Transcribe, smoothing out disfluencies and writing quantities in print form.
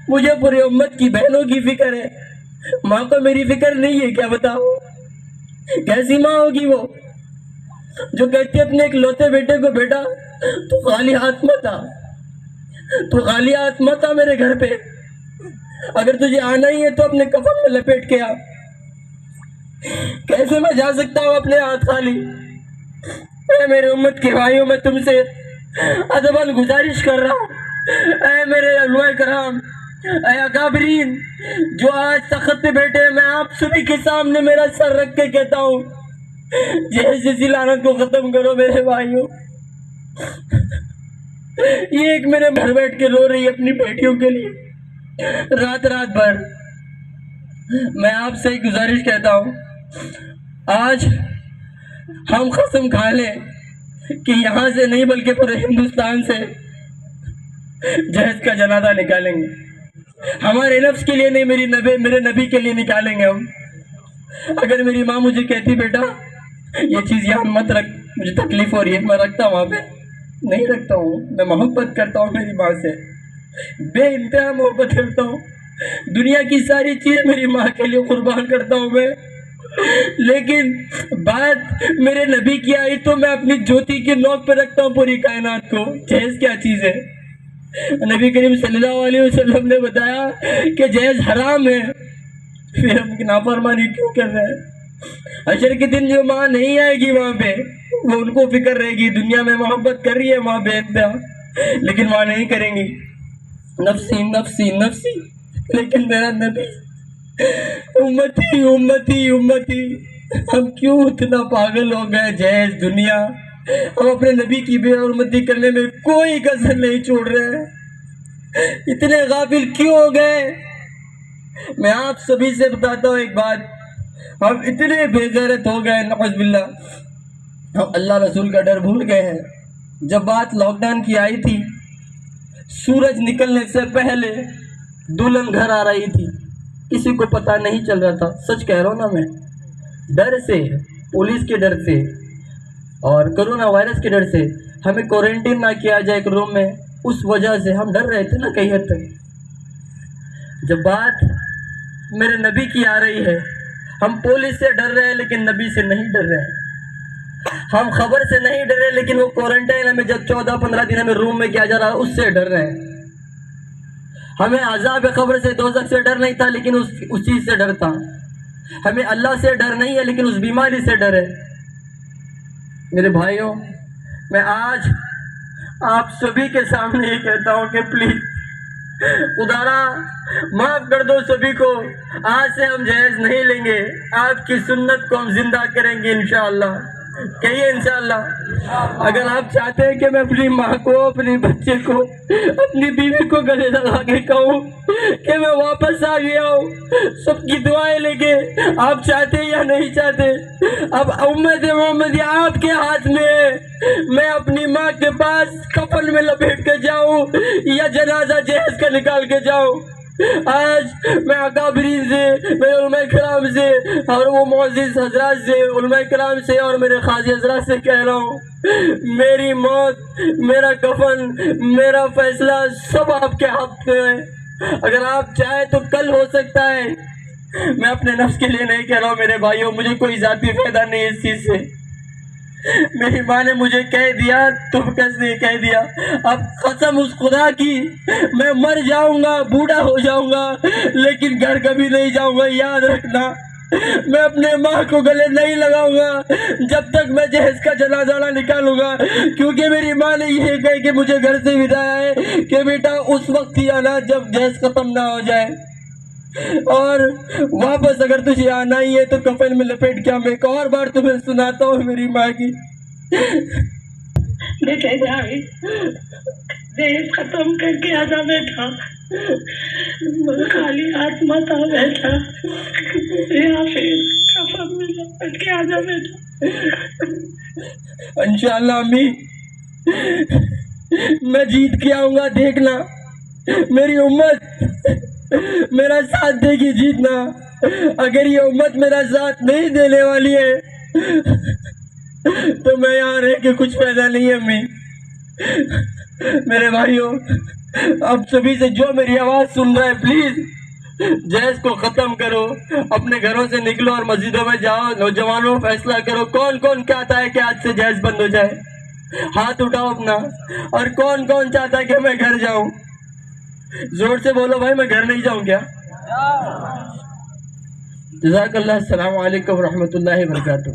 مجھے پوری امت کی بہنوں کی فکر ہے، ماں کو میری فکر نہیں ہے، کیا بتاؤ کیسی ماں ہوگی وہ جو کہتی ہے اپنے ایک لوتے بیٹے کو، بیٹا تو خالی ہاتھ مت آ، تو خالی ہاتھ مت آ میرے گھر پہ، اگر تجھے آنا ہی ہے تو اپنے کفن میں لپیٹ کے آ۔ کیسے میں جا سکتا ہوں اپنے ہاتھ خالی؟ اے میرے امت کے بھائیوں، میں تم سے ادباً گزارش کر رہا ہوں، اے میرے علماء کرام، اے اکابرین جو آج تخت پہ بیٹھے ہیں، میں آپ سبھی کے سامنے میرا سر رکھ کے کہتا ہوں، جیسی لعنت کو ختم کرو میرے بھائیوں۔ یہ ایک میرے گھر بیٹھ کے رو رہی ہے اپنی بیٹیوں کے لیے رات رات بھر۔ میں آپ سے ایک گزارش کہتا ہوں، آج ہم قسم کھا لیں کہ یہاں سے نہیں بلکہ پورے ہندوستان سے جہیز کا جنازہ نکالیں گے، ہمارے نفس کے لیے نہیں، میرے نبی کے لیے نکالیں گے ہم۔ اگر میری ماں مجھے کہتی بیٹا یہ چیز یہاں مت رکھ، مجھے تکلیف ہو رہی ہے، میں رکھتا وہاں پہ، نہیں رکھتا ہوں، میں محبت کرتا ہوں میری ماں سے، بے انتہا محبت کرتا ہوں، دنیا کی ساری چیز میری ماں کے لیے قربان کرتا ہوں میں، لیکن بات میرے نبی کی آئی تو میں اپنی جوتی کی نوک پہ رکھتا ہوں پوری کائنات کو۔ جہیز کیا چیز ہے؟ نبی کریم صلی اللہ علیہ وسلم نے بتایا کہ جہیز حرام ہے، پھر ہم نافرمانی کیوں کر رہے ہیں؟ حشر کے دن جو ماں نہیں آئے گی وہاں پہ، وہ ان کو فکر رہے گی، دنیا میں محبت کر رہی ہے ماں بے انتہا، لیکن ماں نہیں کریں گی، نفسی نفسی نفسی، لیکن میرا نبی امتی امتی امتی۔ ہم کیوں اتنا پاگل ہو گئے جہیز دنیا، ہم اپنے نبی کی بے حرمتی کرنے میں کوئی کسر نہیں چھوڑ رہے، اتنے غافل کیوں ہو گئے؟ میں آپ سبھی سے بتاتا ہوں ایک بات، ہم اتنے بے غیرت ہو گئے، نعوذ باللہ، ہم اللہ رسول کا ڈر بھول گئے ہیں۔ جب بات لاک ڈاؤن کی آئی تھی، سورج نکلنے سے پہلے دلہن گھر آ رہی تھی، کسی کو پتہ نہیں چل رہا تھا، سچ کہہ رہا ہوں نا میں، ڈر سے، پولیس کے ڈر سے اور کرونا وائرس کے ڈر سے، ہمیں کوارنٹین نہ کیا جائے ایک روم میں، اس وجہ سے ہم ڈر رہے تھے نا کئی حد تک۔ جب بات میرے نبی کی آ رہی ہے، ہم پولیس سے ڈر رہے ہیں لیکن نبی سے نہیں ڈر رہے ہیں، ہم خبر سے نہیں ڈر رہے لیکن وہ کوارنٹائن ہمیں جب 14-15 دن ہمیں روم میں کیا جا رہا اس سے ڈر رہے ہیں، ہمیں عذاب قبر سے، دوزخ سے ڈر نہیں تھا لیکن اس چیز سے ڈر تھا، ہمیں اللہ سے ڈر نہیں ہے لیکن اس بیماری سے ڈر ہے۔ میرے بھائیوں، میں آج آپ سبھی کے سامنے یہ کہتا ہوں کہ پلیز خدارا معاف کر دو سبھی کو، آج سے ہم جہیز نہیں لیں گے، آپ کی سنت کو ہم زندہ کریں گے انشاءاللہ، کہیے انشاءاللہ۔ اگر آپ چاہتے ہیں کہ میں اپنی ماں کو، اپنی بچے کو، اپنی بیوی کو گلے لگا کے کہوں کہ میں واپس آ گیا ہوں سب کی دعائیں لے کے، آپ چاہتے یا نہیں چاہتے؟ اب امت محمدی آپ کے ہاتھ میں ہے، میں اپنی ماں کے پاس کفن میں لپیٹ کے جاؤں یا جنازہ جہیز کا نکال کے جاؤں؟ آج میں اکابرین سے، میرے علماء کرام سے اور وہ معزز حضرات سے، علماء کرام سے اور میرے قاضی حضرات سے کہہ رہا ہوں، میری موت، میرا کفن، میرا فیصلہ سب آپ کے ہاتھ میں ہے، اگر آپ چاہیں تو کل ہو سکتا ہے، میں اپنے نفس کے لیے نہیں کہہ رہا ہوں میرے بھائیوں، مجھے کوئی ذاتی فائدہ نہیں ہے اس چیز سے، میری ماں نے مجھے کہہ دیا، تم کیسے کہہ دیا، اب قسم اس خدا کی، میں مر جاؤں گا، بوڑھا ہو جاؤں گا لیکن گھر کبھی نہیں جاؤں گا، یاد رکھنا، میں اپنے ماں کو گلے نہیں لگاؤں گا جب تک میں جہیز کا جنازہ نہ نکالوں گا، کیونکہ میری ماں نے یہ کہا کہ مجھے گھر سے وداع ہے کہ بیٹا اس وقت ہی آنا جب جہیز ختم نہ ہو جائے، اور واپس اگر تجھے آنا ہی ہے تو کفن میں لپیٹ کے۔ میں ایک اور بار تمہیں سناتا ہوں میری ماں کی، بیٹے جاوید جہیز ختم کر کے آجا بیٹا، خالی ہاتھ مت آ بیٹا، یا پھر کفن میں لپیٹ کے آجا بیٹا۔ انشاءاللہ امی میں جیت کے آؤں گا، دیکھنا میری امت میرا ساتھ دے گی، جیتنا، اگر یہ امت میرا ساتھ نہیں دینے والی ہے تو میں یہاں رہ کے کچھ فائدہ نہیں ہے امی۔ میرے بھائیوں، اب سبھی سے جو میری آواز سن رہا ہے پلیز جہیز کو ختم کرو، اپنے گھروں سے نکلو اور مسجدوں میں جاؤ، نوجوانوں فیصلہ کرو کون کون چاہتا ہے کہ آج سے جہیز بند ہو جائے، ہاتھ اٹھاؤ اپنا، اور کون کون چاہتا ہے کہ میں گھر جاؤں، زور سے بولو بھائی میں گھر نہیں جاؤں کیا؟ جزاک اللہ، السلام علیکم ورحمۃ اللہ وبرکاتہ۔